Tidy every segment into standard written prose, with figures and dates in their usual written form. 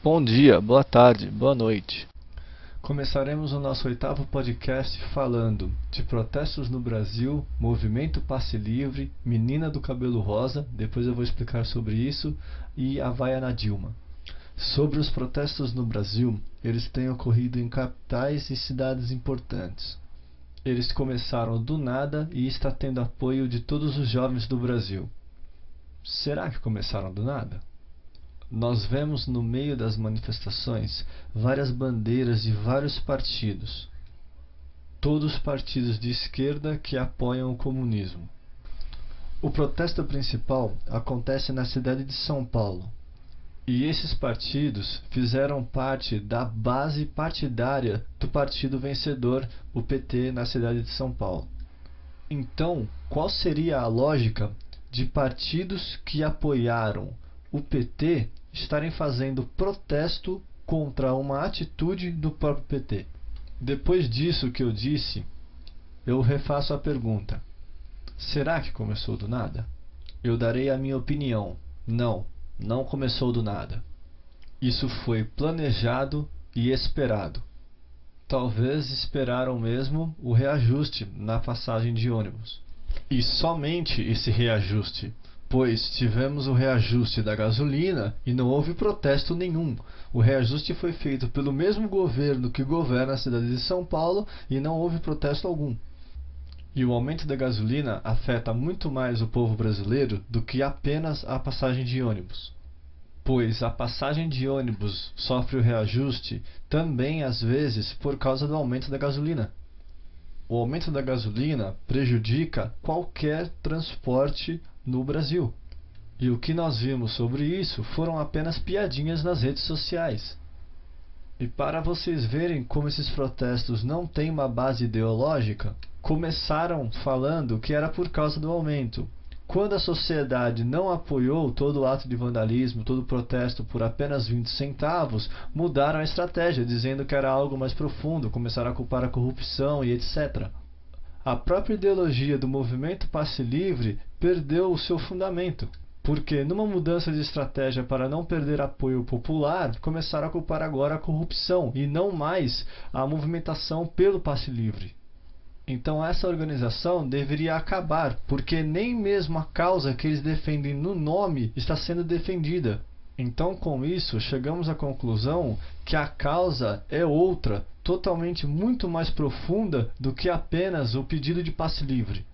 Bom dia, boa tarde, boa noite. Começaremos o nosso 8º podcast falando de protestos no Brasil, movimento Passe Livre, menina do cabelo rosa, depois eu vou explicar sobre isso, e a vaia na Dilma. Sobre os protestos no Brasil, eles têm ocorrido em capitais e cidades importantes. Eles começaram do nada e está tendo apoio de todos os jovens do Brasil. Será que começaram do nada? Nós vemos no meio das manifestações várias bandeiras de vários partidos. Todos partidos de esquerda que apoiam o comunismo. O protesto principal acontece na cidade de São Paulo. E esses partidos fizeram parte da base partidária do partido vencedor, o PT, na cidade de São Paulo. Então, qual seria a lógica de partidos que apoiaram o PT estarem fazendo protesto contra uma atitude do próprio PT? Depois disso que eu disse, eu refaço a pergunta: será que começou do nada? Eu darei a minha opinião. Não começou do nada. Isso foi planejado e esperado. Talvez esperaram mesmo o reajuste na passagem de ônibus. E somente esse reajuste, pois tivemos o reajuste da gasolina e não houve protesto nenhum. O reajuste foi feito pelo mesmo governo que governa a cidade de São Paulo e não houve protesto algum. E o aumento da gasolina afeta muito mais o povo brasileiro do que apenas a passagem de ônibus. Pois a passagem de ônibus sofre o reajuste também às vezes por causa do aumento da gasolina. O aumento da gasolina prejudica qualquer transporte no Brasil. E o que nós vimos sobre isso foram apenas piadinhas nas redes sociais. E para vocês verem como esses protestos não têm uma base ideológica, começaram falando que era por causa do aumento. Quando a sociedade não apoiou todo o ato de vandalismo, todo o protesto por apenas 20 centavos, mudaram a estratégia, dizendo que era algo mais profundo, começaram a culpar a corrupção e etc. A própria ideologia do movimento Passe Livre perdeu o seu fundamento, porque numa mudança de estratégia para não perder apoio popular, começaram a culpar agora a corrupção e não mais a movimentação pelo Passe Livre. Então essa organização deveria acabar, porque nem mesmo a causa que eles defendem no nome está sendo defendida. Então com isso chegamos à conclusão que a causa é outra, totalmente muito mais profunda do que apenas o pedido de passe livre.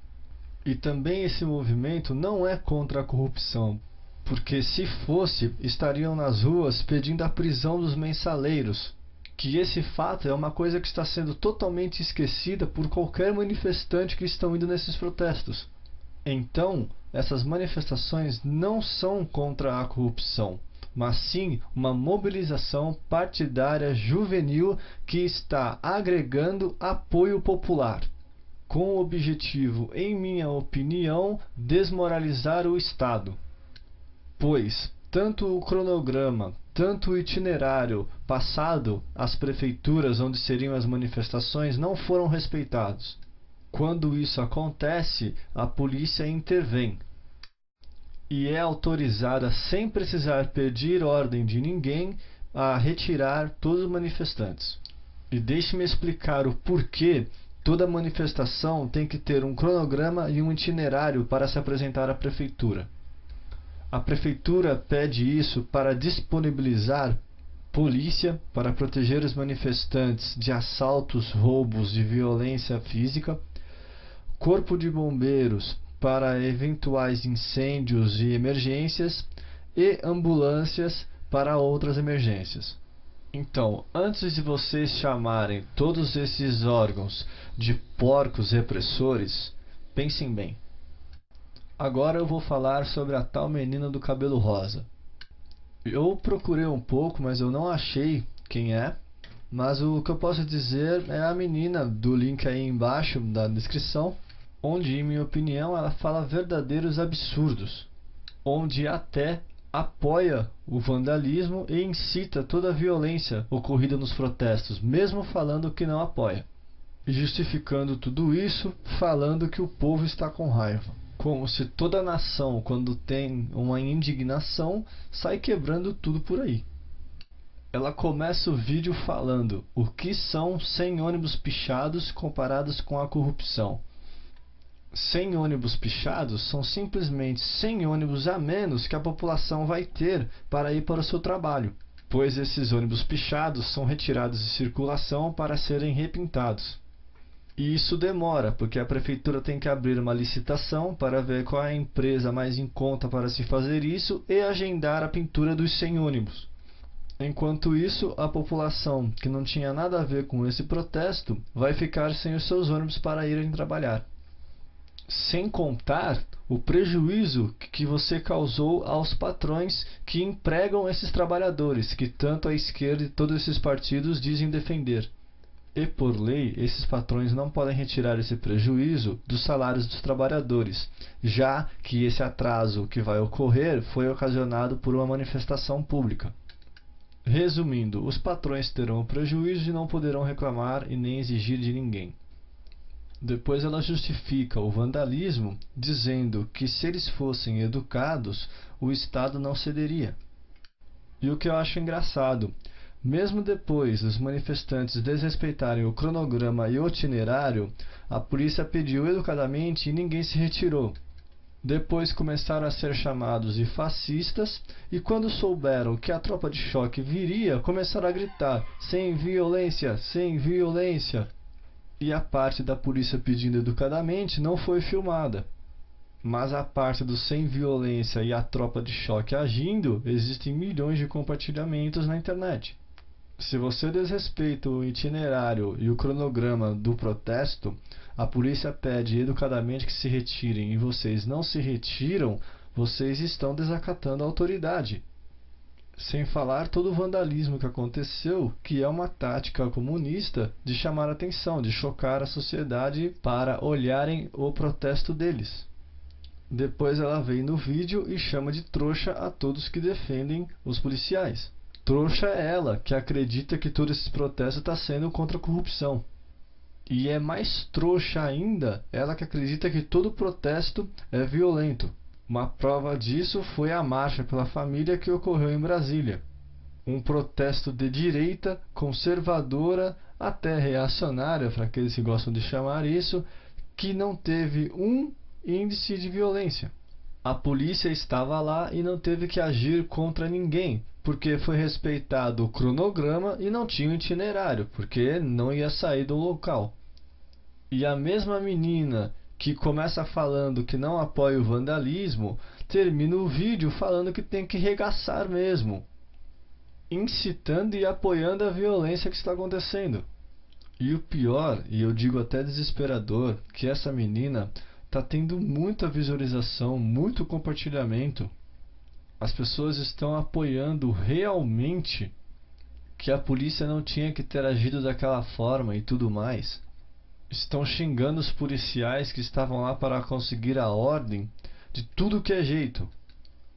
E também esse movimento não é contra a corrupção, porque se fosse, estariam nas ruas pedindo a prisão dos mensaleiros. Que esse fato é uma coisa que está sendo totalmente esquecida por qualquer manifestante que estão indo nesses protestos. Então, essas manifestações não são contra a corrupção, mas sim uma mobilização partidária juvenil que está agregando apoio popular, com o objetivo, em minha opinião, desmoralizar o Estado. Pois tanto o cronograma, tanto o itinerário passado às prefeituras onde seriam as manifestações não foram respeitados. Quando isso acontece, a polícia intervém e é autorizada, sem precisar pedir ordem de ninguém, a retirar todos os manifestantes. E deixe-me explicar o porquê toda manifestação tem que ter um cronograma e um itinerário para se apresentar à prefeitura. A prefeitura pede isso para disponibilizar polícia para proteger os manifestantes de assaltos, roubos e violência física, corpo de bombeiros para eventuais incêndios e emergências e ambulâncias para outras emergências. Então, antes de vocês chamarem todos esses órgãos de porcos repressores, pensem bem. Agora eu vou falar sobre a tal menina do cabelo rosa. Eu procurei um pouco, mas eu não achei quem é. Mas o que eu posso dizer é a menina do link aí embaixo da descrição, onde, em minha opinião, ela fala verdadeiros absurdos, onde até apoia o vandalismo e incita toda a violência ocorrida nos protestos, mesmo falando que não apoia. E justificando tudo isso, falando que o povo está com raiva. Como se toda nação, quando tem uma indignação, sai quebrando tudo por aí. Ela começa o vídeo falando o que são 100 ônibus pichados comparados com a corrupção. 100 ônibus pichados são simplesmente 100 ônibus a menos que a população vai ter para ir para o seu trabalho, pois esses ônibus pichados são retirados de circulação para serem repintados. E isso demora, porque a prefeitura tem que abrir uma licitação para ver qual é a empresa mais em conta para se fazer isso e agendar a pintura dos 100 ônibus. Enquanto isso, a população, que não tinha nada a ver com esse protesto, vai ficar sem os seus ônibus para irem trabalhar. Sem contar o prejuízo que você causou aos patrões que empregam esses trabalhadores, que tanto a esquerda e todos esses partidos dizem defender. E por lei, esses patrões não podem retirar esse prejuízo dos salários dos trabalhadores, já que esse atraso que vai ocorrer foi ocasionado por uma manifestação pública. Resumindo, os patrões terão prejuízo e não poderão reclamar e nem exigir de ninguém. Depois ela justifica o vandalismo dizendo que se eles fossem educados, o Estado não cederia. E o que eu acho engraçado, mesmo depois dos manifestantes desrespeitarem o cronograma e o itinerário, a polícia pediu educadamente e ninguém se retirou. Depois começaram a ser chamados de fascistas e quando souberam que a tropa de choque viria, começaram a gritar: sem violência, sem violência. E a parte da polícia pedindo educadamente não foi filmada. Mas a parte do sem violência e a tropa de choque agindo, existem milhões de compartilhamentos na internet. Se você desrespeita o itinerário e o cronograma do protesto, a polícia pede educadamente que se retirem e vocês não se retiram, vocês estão desacatando a autoridade. Sem falar todo o vandalismo que aconteceu, que é uma tática comunista de chamar a atenção, de chocar a sociedade para olharem o protesto deles. Depois ela vem no vídeo e chama de trouxa a todos que defendem os policiais. Trouxa é ela, que acredita que todo esse protesto está sendo contra a corrupção. E é mais trouxa ainda ela que acredita que todo protesto é violento. Uma prova disso foi a Marcha pela Família que ocorreu em Brasília. Um protesto de direita, conservadora, até reacionária, para aqueles que gostam de chamar isso, que não teve um índice de violência. A polícia estava lá e não teve que agir contra ninguém, porque foi respeitado o cronograma e não tinha um itinerário, porque não ia sair do local. E a mesma menina que começa falando que não apoia o vandalismo, termina o vídeo falando que tem que regaçar mesmo, incitando e apoiando a violência que está acontecendo. E o pior, e eu digo até desesperador, que essa menina está tendo muita visualização, muito compartilhamento. As pessoas estão apoiando realmente que a polícia não tinha que ter agido daquela forma e tudo mais. Estão xingando os policiais que estavam lá para conseguir a ordem de tudo que é jeito.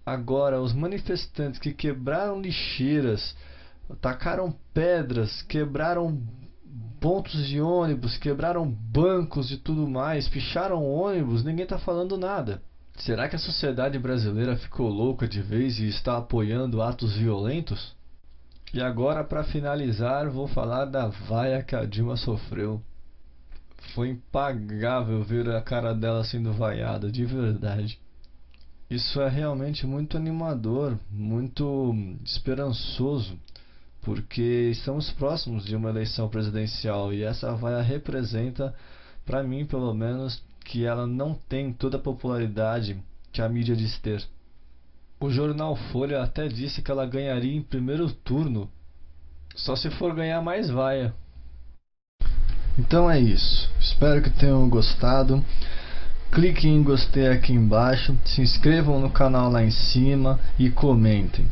Agora, os manifestantes que quebraram lixeiras, tacaram pedras, quebraram pontos de ônibus, quebraram bancos e tudo mais, picharam ônibus, ninguém está falando nada. Será que a sociedade brasileira ficou louca de vez e está apoiando atos violentos? E agora, para finalizar, vou falar da vaia que a Dilma sofreu. Foi impagável ver a cara dela sendo vaiada, de verdade. Isso é realmente muito animador, muito esperançoso, porque estamos próximos de uma eleição presidencial e essa vaia representa, para mim pelo menos, que ela não tem toda a popularidade que a mídia diz ter. O jornal Folha até disse que ela ganharia em primeiro turno, só se for ganhar mais vaia. Então é isso, espero que tenham gostado. Cliquem em gostei aqui embaixo, se inscrevam no canal lá em cima e comentem.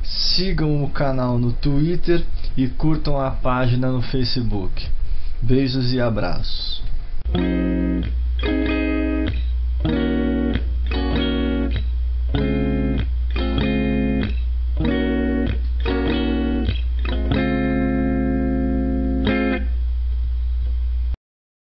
Sigam o canal no Twitter e curtam a página no Facebook. Beijos e abraços.